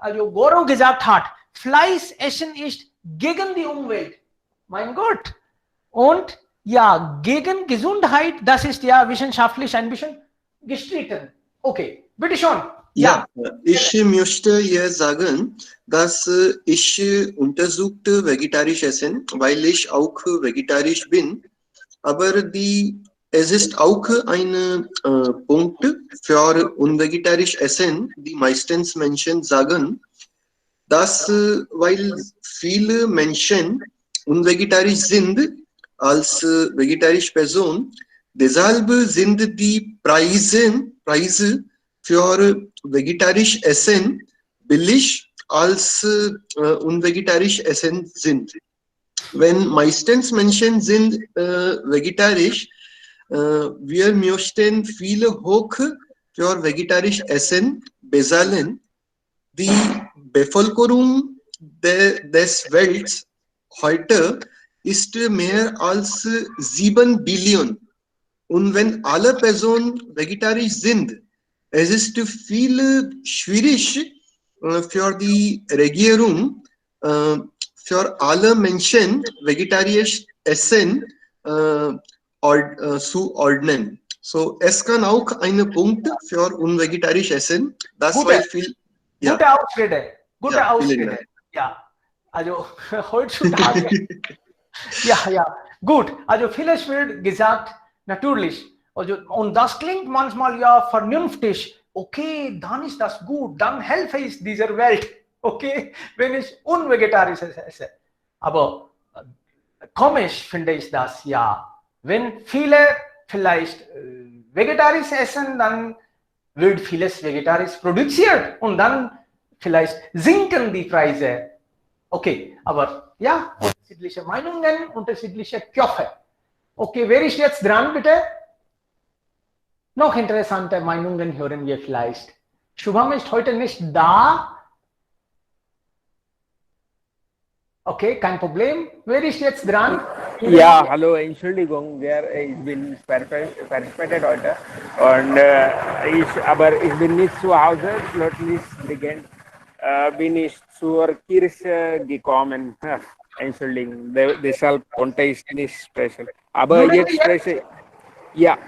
also Goro gesagt hat. Fleisch essen ist gegen die Umwelt. Mein Gott. Und ja, gegen Gesundheit, das ist ja wissenschaftlich ein bisschen gestritten. Okay, bitte schon. Ja, ich möchte hier sagen, dass ich untersuchte vegetarisch essen, weil ich auch vegetarisch bin. Aber es ist auch ein Punkt für unvegetarisch essen, die meistens Menschen sagen, dass weil viele Menschen unvegetarisch sind als vegetarische Person, deshalb sind die Preise für vegetarisch Essen billig als unvegetarisch Essen sind. Wenn meistens Menschen sind vegetarisch, wir möchten viele hoch für vegetarisch Essen bezahlen. Die Bevölkerung des Welts heute ist mehr als 7 Billionen. Und wenn alle Personen vegetarisch sind, es ist viel schwierig für die Regierung, für alle Menschen vegetarisch Essen zu ordnen. So, es kann auch ein Punkt für unvegetarisch Essen. Das war viel. Ja. Gute Ausrede. Gute Ja, Ausrede. Ja, also heutzutage. Ja. Gut, also vieles wird gesagt, natürlich. Also, und das klingt manchmal ja vernünftig. Okay, dann ist das gut, dann helfe ich dieser Welt. Okay, wenn ich unvegetarisches esse. Aber komisch finde ich das ja. Wenn viele vielleicht vegetarisch essen, dann wird vieles vegetarisch produziert und dann vielleicht sinken die Preise. Okay, aber ja, unterschiedliche Meinungen, unterschiedliche Köpfe. Okay, wer ist jetzt dran, bitte? Noch interessante Meinungen hören wir vielleicht. Shubham ist heute nicht da. Okay, kein Problem. Wer ist jetzt dran? Ja, hallo, Entschuldigung, ich bin verspätet heute und ich bin nicht zu Hause, plötzlich bin ich zur Kirche gekommen. Entschuldigung, deshalb konnte ich nicht sprechen. Aber Hören jetzt Sie spreche ja.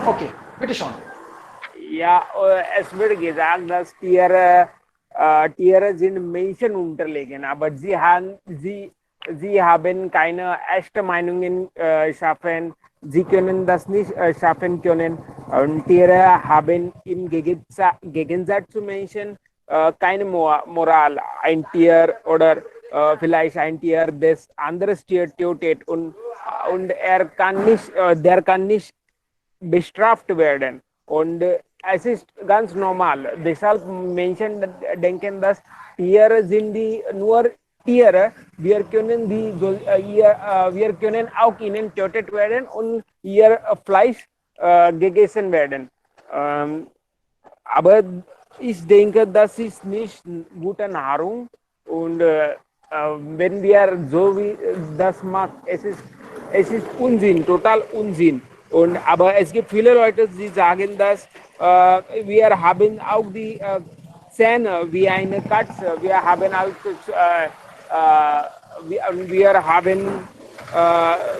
Okay, bitte schon. Ja, es wird gesagt, dass Tiere sind Menschen unterlegen, aber sie haben keine echte Meinungen schaffen. Sie können das nicht schaffen können. Und Tiere haben im Gegensatz zu Menschen keine Moral. Ein Tier oder vielleicht ein Tier, das anderes Tier tötet und der kann nicht bestraft werden. Und es ist ganz normal. Deshalb Menschen denken, dass Tiere sind nur Tiere. Wir können auch ihnen tötet werden und ihr Fleisch gegessen werden. Aber ich denke, das ist nicht gute Nahrung. Und wenn wir so wie das machen, es ist Unsinn, total Unsinn. Aber es gibt viele Leute, die sagen, dass wir haben auch die Zähne wie eine Katze. Wir haben auch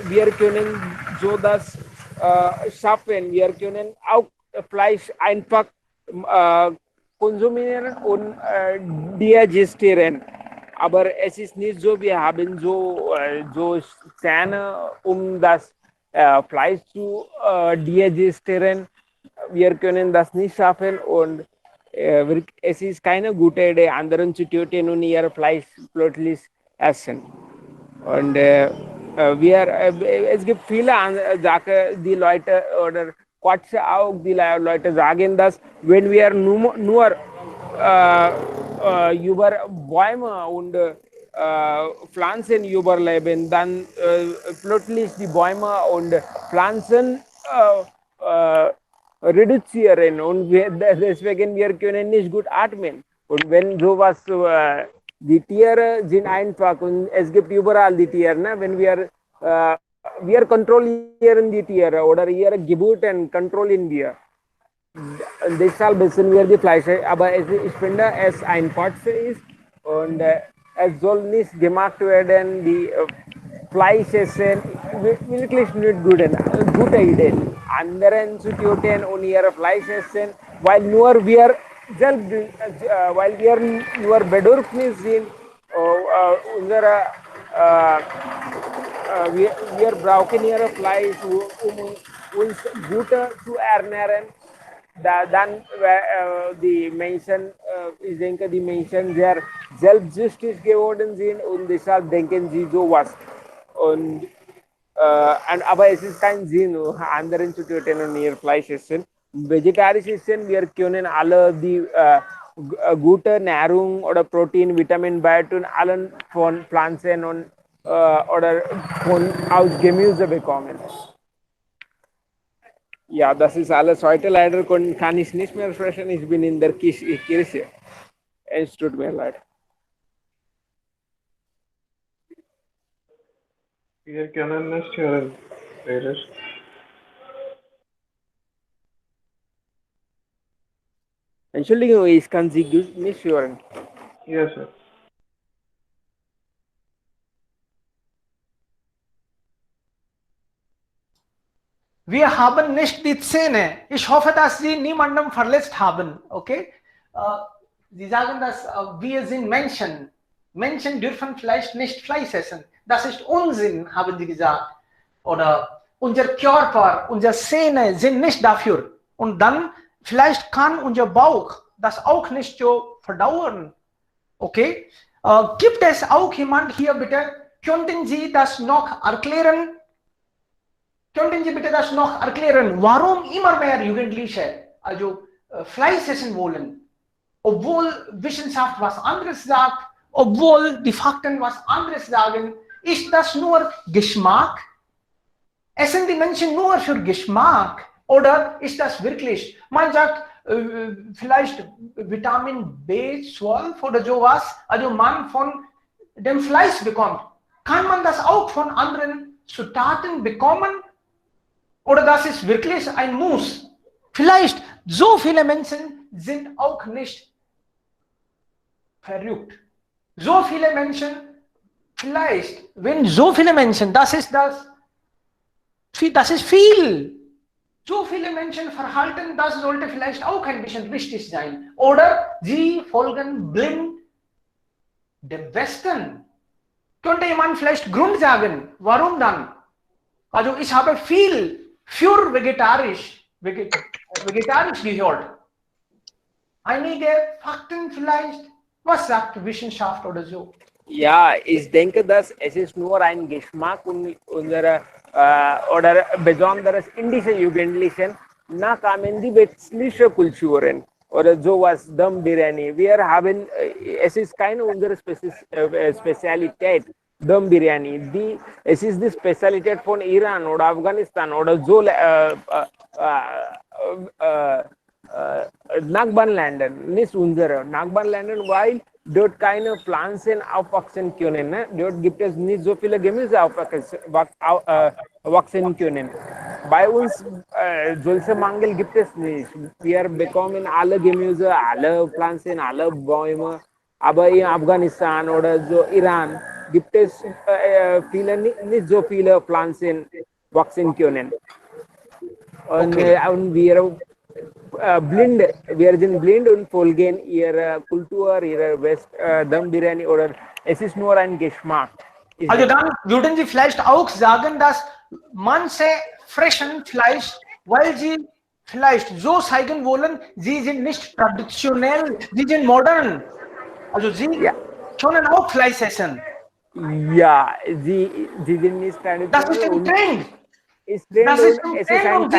wir können so das schaffen. Wir können auch Fleisch einfach konsumieren und digestieren. Aber es ist nicht so, wir haben so Zähne, das Fleisch zu digestieren. Wir können das nicht schaffen und es ist keine gute Idee, anderen zu töten und ihr Fleisch plötzlich essen. Und es gibt viele Sachen, die Leute oder Quatsch auch, die Leute sagen, dass wenn wir nur über Bäume und Pflanzen überleben, dann plötzlich die Bäume und Pflanzen reduzieren und deswegen wir können nicht gut atmen. Und wenn sowas, die Tiere sind einfach und es gibt überall die Tiere, ne? Wenn wir kontrollieren die Tiere oder ihre Geburten kontrollieren wir. Deshalb essen wir die Fleisch, aber ich finde, es ein Quatsch ist und es soll nicht gemacht werden, die Fleisch essen, wirklich nicht gute Idee. Anderen zu töten und ihr Fleisch essen, weil wir nur Bedürfnis sind, wir brauchen ihr Fleisch, um uns gut zu ernähren. Dann die Menschen, ich denke, die Menschen sehr selbstsüchtig geworden sind und deshalb denken sie sowas. Aber es ist kein Sinn, anderen zu töten und ihr Fleisch essen. Vegetarisch essen, wir können alle die gute Nahrung oder Protein, Vitamin, B und allen von Pflanzen und oder aus Gemüse bekommen. Ja, das ist alles. Heute leider kann ich nicht mehr sprechen. Ich bin in der Kirche. Es tut mir leid. Wir können nicht hören. Wer ist? Entschuldigung, ich kann Sie nicht hören. Ja, sir. Wir haben nicht die Zähne. Ich hoffe, dass Sie niemanden verletzt haben. Okay? Sie sagen, dass wir sind Menschen. Menschen dürfen vielleicht nicht Fleisch essen. Das ist Unsinn, haben Sie gesagt. oder unser Körper, unsere Zähne sind nicht dafür. Und dann vielleicht kann unser Bauch das auch nicht so verdauern. Okay? Gibt es auch jemand hier bitte? Könnten Sie das noch erklären? Könnten Sie bitte das noch erklären, warum immer mehr Jugendliche also Fleisch essen wollen, obwohl Wissenschaft was anderes sagt, obwohl die Fakten was anderes sagen? Ist das nur Geschmack? Essen die Menschen nur für Geschmack oder ist das wirklich? Man sagt vielleicht Vitamin B12 oder sowas, also man von dem Fleisch bekommt. Kann man das auch von anderen Zutaten bekommen? Oder das ist wirklich ein Muss? Vielleicht so viele Menschen sind auch nicht verrückt. So viele Menschen, vielleicht, wenn so viele Menschen, das ist viel. So viele Menschen verhalten, das sollte vielleicht auch ein bisschen richtig sein. Oder sie folgen blind dem Westen. Könnte jemand vielleicht Grund sagen, warum dann? Also ich habe viel für vegetarisch gehört. Einige Fakten vielleicht, was sagt Wissenschaft oder so? Ja, ich denke, dass es ist nur ein Geschmack unserer oder besonders indische Jugendlichen nachkamen die westliche Kulturen oder sowas, Dum Biryani. Wir haben, es ist keine unsere Spezialität, Dum Biryani. Es ist die Spezialität von Iran oder Afghanistan oder so Nachbarländern, nicht unsere Nachbarländern, weil dort keine Pflanzen aufwachsen können. Ne? Dort gibt es nicht so viele Gemüse aufwachsen können. Bei uns solche Mangel gibt es nicht. Wir bekommen alle Gemüse, alle Pflanzen, alle Bäume. Aber in Afghanistan oder so Iran gibt es nicht so viele Pflanzen wachsen können. Und, und wir sind blind und folgen ihrer Kultur, ihrer Dum Biryani oder es ist nur ein Geschmack. Also dann würden Sie vielleicht auch sagen, dass manche frischen Fleisch, weil sie vielleicht so zeigen wollen, sie sind nicht traditionell, sie sind modern. Also sie können auch Fleisch essen. Ja, sie sind nicht traditionell. Das ist ein Trend. Es ist ein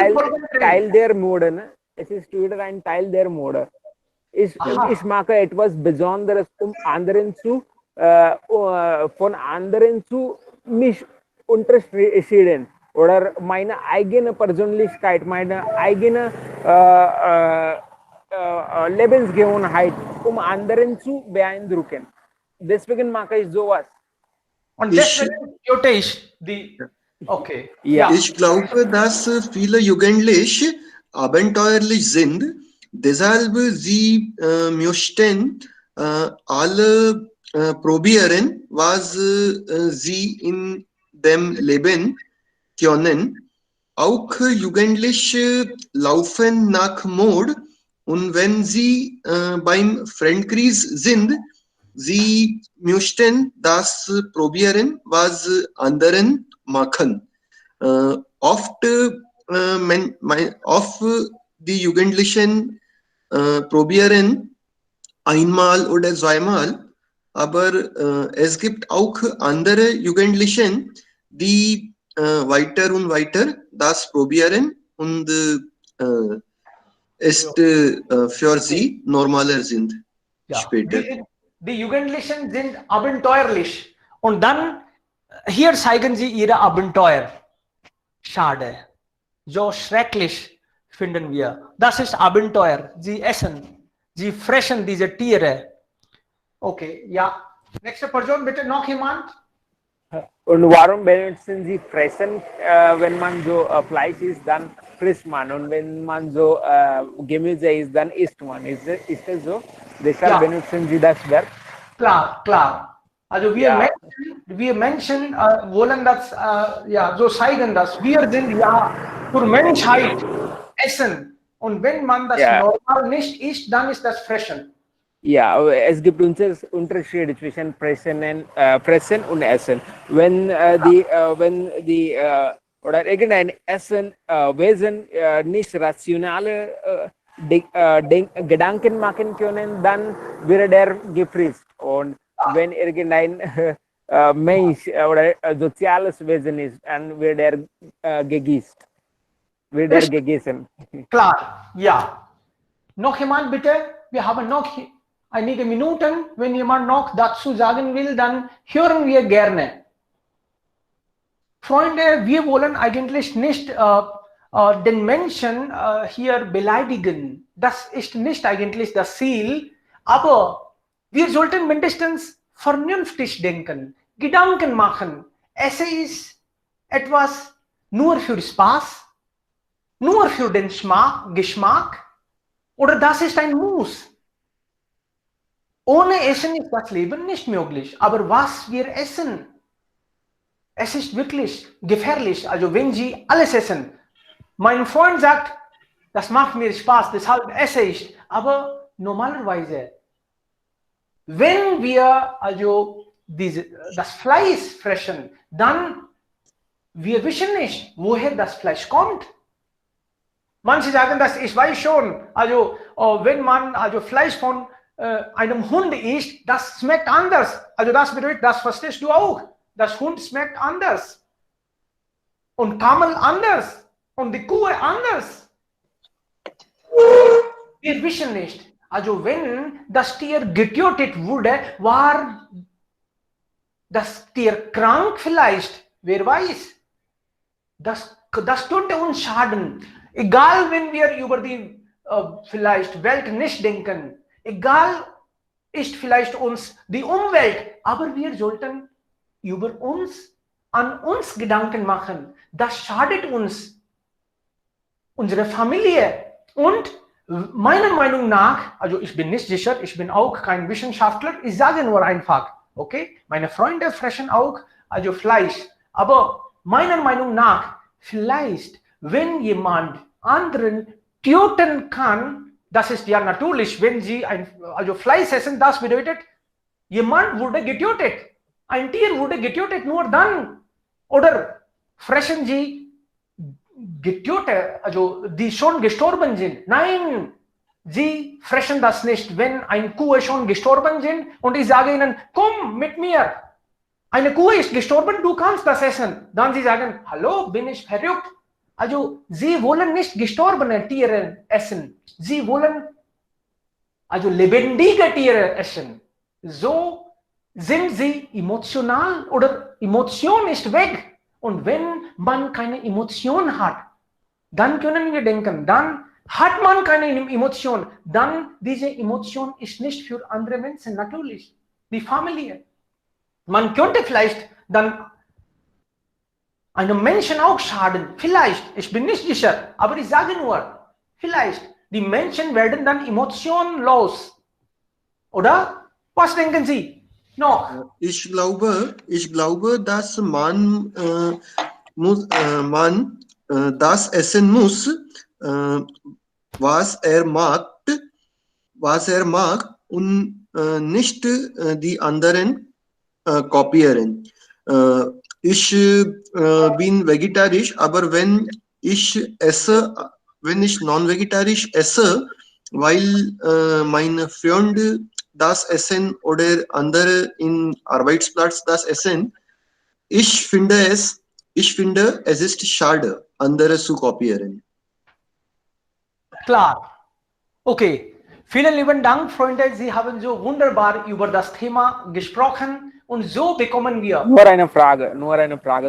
Teil der Mode. Ne? Es ist wieder ein Teil der Mode. Ich mache etwas Besonderes, um anderen von anderen zu mich unterschieden. Oder meine eigene Persönlichkeit, meine eigene Lebensgewohnheit, um anderen zu beeindrucken. Deswegen mache ich sowas. Und deswegen könnte ich die. Okay. Ja. Ich glaube, dass viele Jugendliche abenteuerlich sind. Deshalb sie möchten alle probieren, was sie in dem Leben können. Auch Jugendliche laufen nach Mode und wenn sie beim Fremdkreis sind, sie möchten das probieren, was anderen machen. Oft die Jugendlichen probieren einmal oder zweimal, aber es gibt auch andere Jugendlichen, die weiter und weiter das probieren und ist für sie normaler sind später. Die Jugendlichen sind abenteuerlich und dann hier zeigen sie ihre Abenteuer. Schade. So schrecklich finden wir. Das ist Abenteuer. Sie essen, sie fressen diese Tiere. Okay, ja. Nächste Person, bitte noch jemand? Und warum benutzen sie fressen, wenn man so Fleisch isst, dann frisst man und wenn man so Gemüse isst, dann isst man. Ist das so? Deshalb benutzen sie das Verb? Klar. Also wir Menschen wollen das so zeigen, dass wir sind für Menschheit essen. Und wenn man das normal nicht isst, dann ist das Fressen. Ja, aber es gibt Unterschiede zwischen Fressen und Essen. Wenn die oder irgendein Essen, Wesen nicht rationale Gedanken machen können, dann wird er gefressen. Und wenn irgendein Mensch oder soziales Wesen ist, dann wird er gegessen. Klar, ja. Noch jemand bitte? Wir haben noch einige Minuten. Wenn jemand noch dazu sagen will, dann hören wir gerne. Freunde, wir wollen eigentlich nicht den Menschen hier beleidigen. Das ist nicht eigentlich das Ziel, aber wir sollten mindestens vernünftig denken, Gedanken machen. Es ist etwas nur für Spaß, nur für den Geschmack, oder das ist ein Muss. Ohne Essen ist das Leben nicht möglich. Aber was wir essen, es ist wirklich gefährlich. Also wenn Sie alles essen, mein Freund sagt, das macht mir Spaß, deshalb esse ich. Aber normalerweise, wenn wir also das Fleisch fressen, dann wir wissen nicht, woher das Fleisch kommt. Manche sagen, dass ich weiß schon, also wenn man also Fleisch von einem Hund isst, das schmeckt anders. Also das bedeutet, das verstehst du auch. Das Hund schmeckt anders. Und Kamel anders. Und die Kuh anders. Wir wissen nicht. Also wenn das Tier getötet wurde, war das Tier krank vielleicht. Wer weiß. Das könnte uns schaden. Egal, wenn wir über die vielleicht Welt nicht denken. Egal ist vielleicht uns die Umwelt. Aber wir sollten über uns, an uns Gedanken machen. Das schadet uns. Unsere Familie. Und meiner Meinung nach, also ich bin nicht sicher, ich bin auch kein Wissenschaftler, ich sage nur einfach, okay, meine Freunde fressen auch also Fleisch, aber meiner Meinung nach, vielleicht, wenn jemand anderen töten kann, das ist ja natürlich, wenn sie also Fleisch essen, das bedeutet, jemand wurde getötet, ein Tier wurde getötet nur dann, oder fressen sie getötet, also die schon gestorben sind. Nein, sie fressen das nicht, wenn eine Kuh schon gestorben sind und ich sage ihnen, komm mit mir. Eine Kuh ist gestorben, du kannst das essen. Dann sie sagen, hallo, bin ich verrückt? Also sie wollen nicht gestorbene Tiere essen. Sie wollen also lebendige Tiere essen. So sind sie emotional oder Emotion ist weg. Und wenn man keine Emotion hat, dann können wir denken, dann hat man keine Emotion, dann diese Emotion ist nicht für andere Menschen, natürlich, die Familie. Man könnte vielleicht dann einem Menschen auch schaden, vielleicht, ich bin nicht sicher, aber ich sage nur, vielleicht, die Menschen werden dann emotionlos, oder? Was denken Sie? Noch? Ich glaube, dass man das essen muss, was er mag und nicht die anderen kopieren. Ich bin vegetarisch, aber wenn ich non-vegetarisch esse, weil meine Freunde das essen oder andere in Arbeitsplatz das essen, ich finde es ist schade, andere zu kopieren. Klar. Okay. Vielen lieben Dank, Freunde. Sie haben so wunderbar über das Thema gesprochen und so bekommen wir. Nur eine Frage.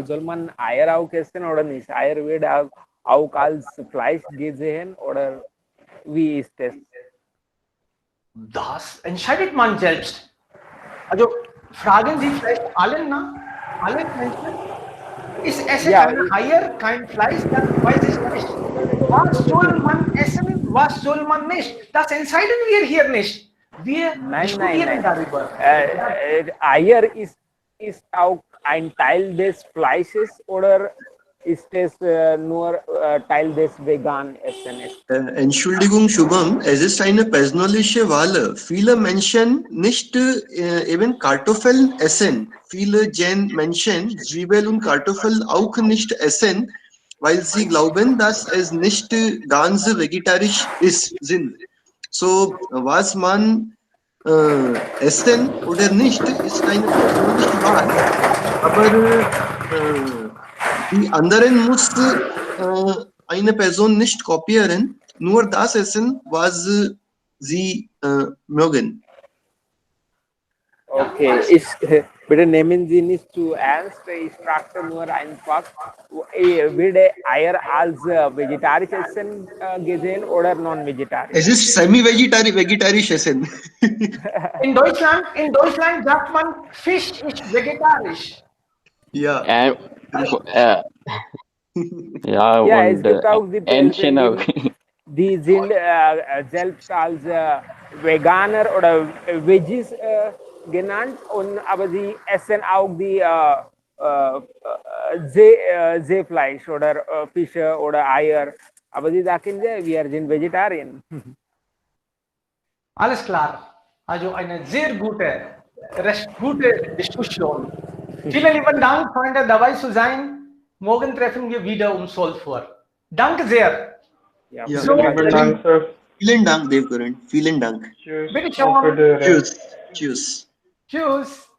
Soll man Eier auch essen oder nicht? Eier wird auch als Fleisch gesehen oder wie ist es? Das entscheidet man selbst. Also fragen Sie vielleicht alle nach, alle Menschen. Ich esse keine Eier, kein Fleisch, dann weiß ich nicht. Was soll man essen, was soll man nicht? Das entscheiden wir hier nicht. Wir diskutieren darüber. Eier ist auch ein Teil des Fleisches oder ist es nur Teil des veganen Essens? Entschuldigung, Shubham, es ist eine persönliche Wahl. Viele Menschen nicht eben Kartoffeln essen. Viele Menschen Zwiebeln und Kartoffeln auch nicht essen. weil sie glauben, dass es nicht ganz vegetarisch sind. So, was man essen oder nicht, ist eine persönliche Wahl. Aber die anderen muss eine Person nicht kopieren, nur das essen, was sie mögen. Okay, bitte nehmen Sie nicht zu ernst. Ich fragte nur einfach, wird Eier als vegetarisch essen gesehen oder non-vegetarisch? Es ist semi-vegetarisch essen. In Deutschland sagt man, Fisch ist vegetarisch. Ja. Ja, Ja, es und gibt auch die Entchen auch. Belgien, die sind selbst als Veganer oder Veggies genannt, aber sie essen auch die Seefleisch oder Fische oder Eier. Aber sie sagen, wir sind Vegetarier. Alles klar. Also eine sehr gute Diskussion. Vielen lieben Dank, Freunde, dabei zu sein. Morgen treffen wir wieder um 12 Uhr. Danke sehr. Ja, Ja. So, Vielen Dank, Sir. Vielen Dank, Devkaran. Vielen Dank. Tschüss. Bitte Auf schön. Wiedersehen. Tschüss. Tschüss. Tschüss.